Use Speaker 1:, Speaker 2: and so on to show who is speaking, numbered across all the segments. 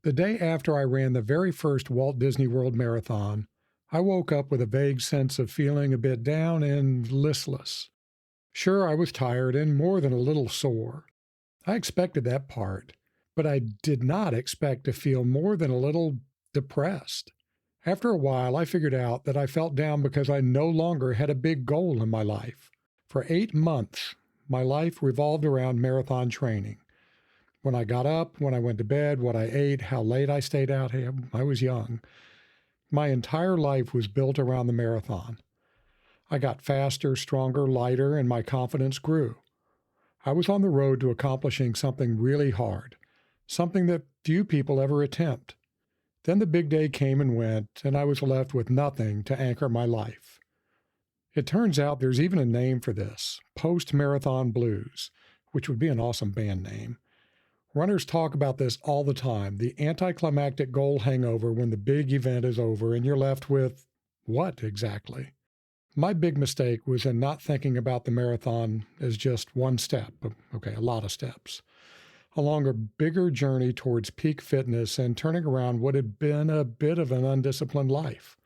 Speaker 1: The day after I ran the very first Walt Disney World Marathon, I woke up with a vague sense of feeling a bit down and listless. Sure, I was tired and more than a little sore. I expected that part, but I did not expect to feel more than a little depressed. After a while, I figured out that I felt down because I no longer had a big goal in my life. For 8 months, my life revolved around marathon training. When I got up, when I went to bed, what I ate, how late I stayed out, hey, I was young. My entire life was built around the marathon. I got faster, stronger, lighter, and my confidence grew. I was on the road to accomplishing something really hard, something that few people ever attempt. Then the big day came and went, and I was left with nothing to anchor my life. It turns out there's even a name for this, post-marathon blues, which would be an awesome band name. Runners talk about this all the time, the anticlimactic goal hangover when the big event is over and you're left with what exactly? My big mistake was in not thinking about the marathon as just one step, a lot of steps, along a bigger journey towards peak fitness and turning around what had been a bit of an undisciplined life.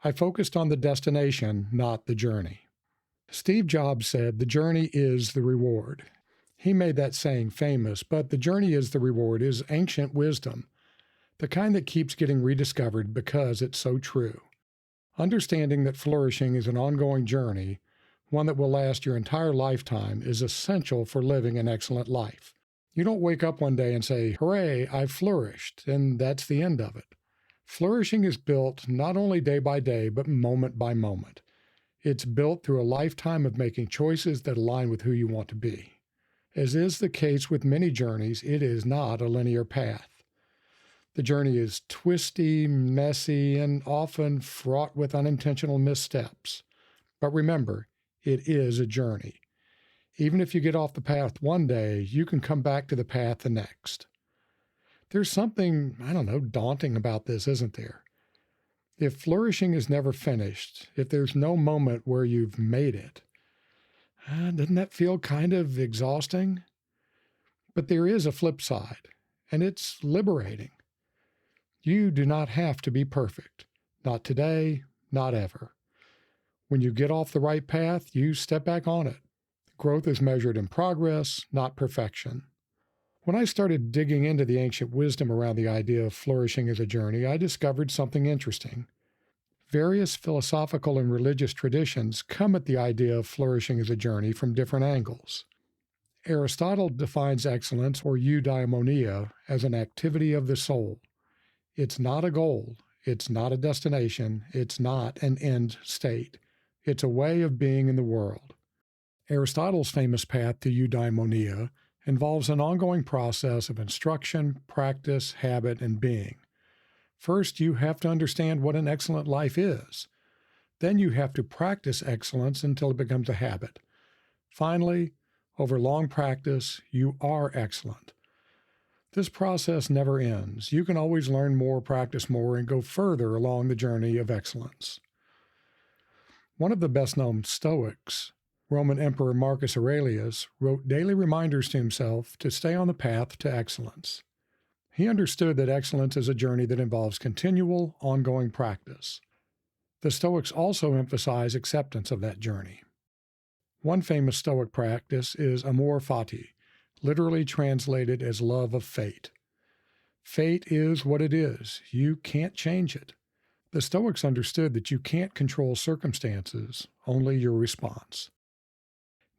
Speaker 1: I focused on the destination, not the journey. Steve Jobs said the journey is the reward. He made that saying famous, but the journey is the reward is ancient wisdom, the kind that keeps getting rediscovered because it's so true. Understanding that flourishing is an ongoing journey, one that will last your entire lifetime, is essential for living an excellent life. You don't wake up one day and say, "Hooray, I've flourished," and that's the end of it. Flourishing is built not only day by day, but moment by moment. It's built through a lifetime of making choices that align with who you want to be. As is the case with many journeys, it is not a linear path. The journey is twisty, messy, and often fraught with unintentional missteps. But remember, it is a journey. Even if you get off the path one day, you can come back to the path the next. There's something, daunting about this, isn't there? If flourishing is never finished, if there's no moment where you've made it, doesn't that feel kind of exhausting? But there is a flip side, and it's liberating. You do not have to be perfect. Not today, not ever. When you get off the right path, you step back on it. Growth is measured in progress, not perfection. When I started digging into the ancient wisdom around the idea of flourishing as a journey, I discovered something interesting. Various philosophical and religious traditions come at the idea of flourishing as a journey from different angles. Aristotle defines excellence, or eudaimonia, as an activity of the soul. It's not a goal, it's not a destination, it's not an end state. It's a way of being in the world. Aristotle's famous path to eudaimonia involves an ongoing process of instruction, practice, habit, and being. First, you have to understand what an excellent life is. Then you have to practice excellence until it becomes a habit. Finally, over long practice, you are excellent. This process never ends. You can always learn more, practice more, and go further along the journey of excellence. One of the best-known Stoics, Roman Emperor Marcus Aurelius, wrote daily reminders to himself to stay on the path to excellence. He understood that excellence is a journey that involves continual, ongoing practice. The Stoics also emphasize acceptance of that journey. One famous Stoic practice is amor fati, literally translated as love of fate. Fate is what it is. You can't change it. The Stoics understood that you can't control circumstances, only your response.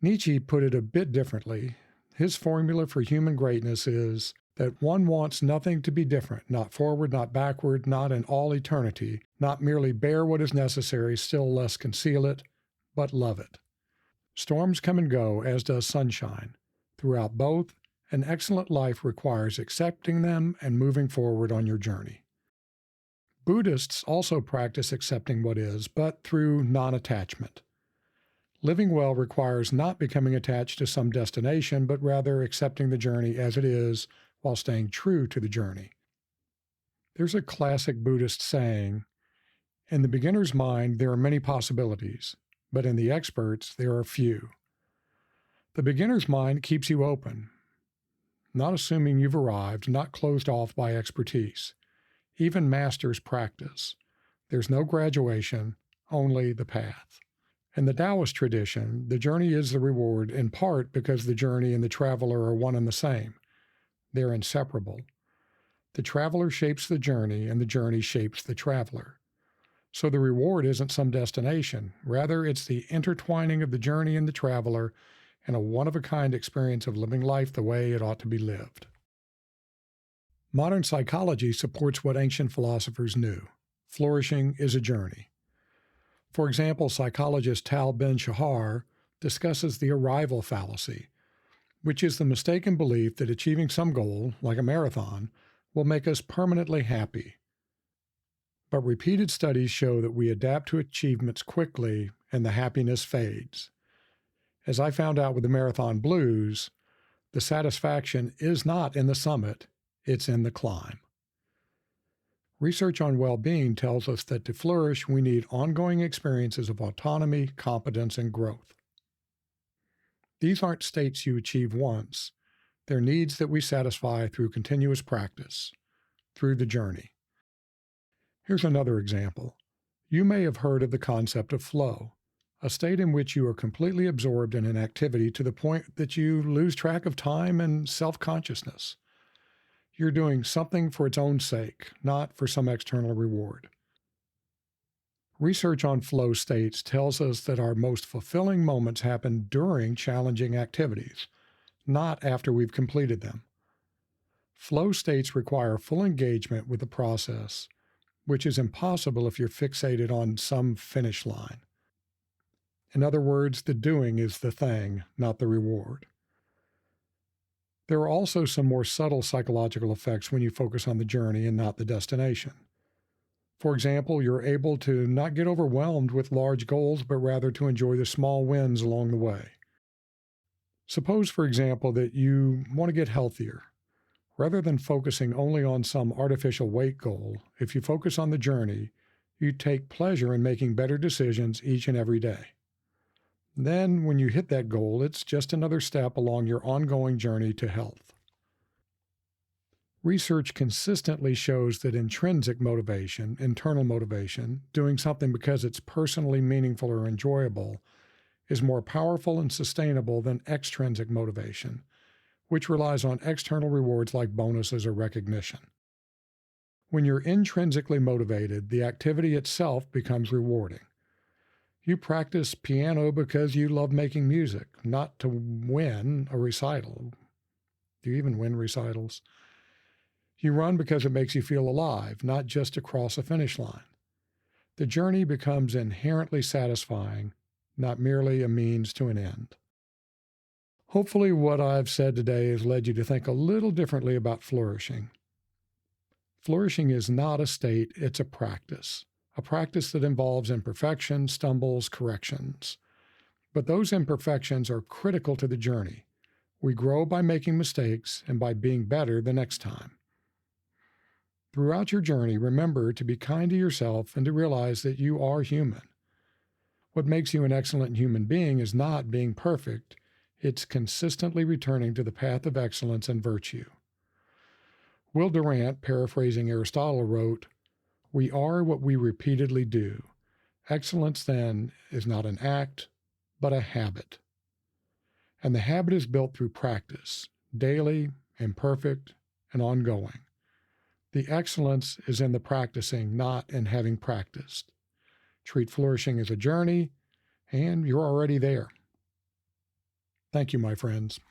Speaker 1: Nietzsche put it a bit differently. His formula for human greatness is that one wants nothing to be different, not forward, not backward, not in all eternity, not merely bear what is necessary, still less conceal it, but love it. Storms come and go, as does sunshine. Throughout both, an excellent life requires accepting them and moving forward on your journey. Buddhists also practice accepting what is, but through non-attachment. Living well requires not becoming attached to some destination, but rather accepting the journey as it is while staying true to the journey. There's a classic Buddhist saying, "In the beginner's mind, there are many possibilities, but in the expert's, there are few." The beginner's mind keeps you open. not assuming you've arrived, not closed off by expertise. Even masters practice. There's no graduation, only the path. In the Taoist tradition, the journey is the reward in part because the journey and the traveler are one and the same. They're inseparable. The traveler shapes the journey, and the journey shapes the traveler. So the reward isn't some destination. Rather, it's the intertwining of the journey and the traveler and a one-of-a-kind experience of living life the way it ought to be lived. Modern psychology supports what ancient philosophers knew. Flourishing is a journey. For example, psychologist Tal Ben-Shahar discusses the arrival fallacy, which is the mistaken belief that achieving some goal, like a marathon, will make us permanently happy. But repeated studies show that we adapt to achievements quickly and the happiness fades. As I found out with the marathon blues, the satisfaction is not in the summit, it's in the climb. Research on well-being tells us that to flourish, we need ongoing experiences of autonomy, competence, and growth. These aren't states you achieve once. They're needs that we satisfy through continuous practice, through the journey. Here's another example. You may have heard of the concept of flow, a state in which you are completely absorbed in an activity to the point that you lose track of time and self-consciousness. You're doing something for its own sake, not for some external reward. Research on flow states tells us that our most fulfilling moments happen during challenging activities, not after we've completed them. Flow states require full engagement with the process, which is impossible if you're fixated on some finish line. In other words, the doing is the thing, not the reward. There are also some more subtle psychological effects when you focus on the journey and not the destination. For example, you're able to not get overwhelmed with large goals, but rather to enjoy the small wins along the way. Suppose, for example, that you want to get healthier. Rather than focusing only on some artificial weight goal, if you focus on the journey, you take pleasure in making better decisions each and every day. Then, when you hit that goal, it's just another step along your ongoing journey to health. Research consistently shows that intrinsic motivation, internal motivation, doing something because it's personally meaningful or enjoyable, is more powerful and sustainable than extrinsic motivation, which relies on external rewards like bonuses or recognition. When you're intrinsically motivated, the activity itself becomes rewarding. You practice piano because you love making music, not to win a recital. Do you even win recitals? You run because it makes you feel alive, not just to cross a finish line. The journey becomes inherently satisfying, not merely a means to an end. Hopefully what I've said today has led you to think a little differently about flourishing. Flourishing is not a state, it's a practice that involves imperfection, stumbles, corrections. But those imperfections are critical to the journey. We grow by making mistakes and by being better the next time. Throughout your journey, remember to be kind to yourself and to realize that you are human. What makes you an excellent human being is not being perfect, it's consistently returning to the path of excellence and virtue. Will Durant, paraphrasing Aristotle, wrote, "We are what we repeatedly do. Excellence, then, is not an act, but a habit. And the habit is built through practice, daily, imperfect, and ongoing. The excellence is in the practicing, not in having practiced. Treat flourishing as a journey, and you're already there." Thank you, my friends.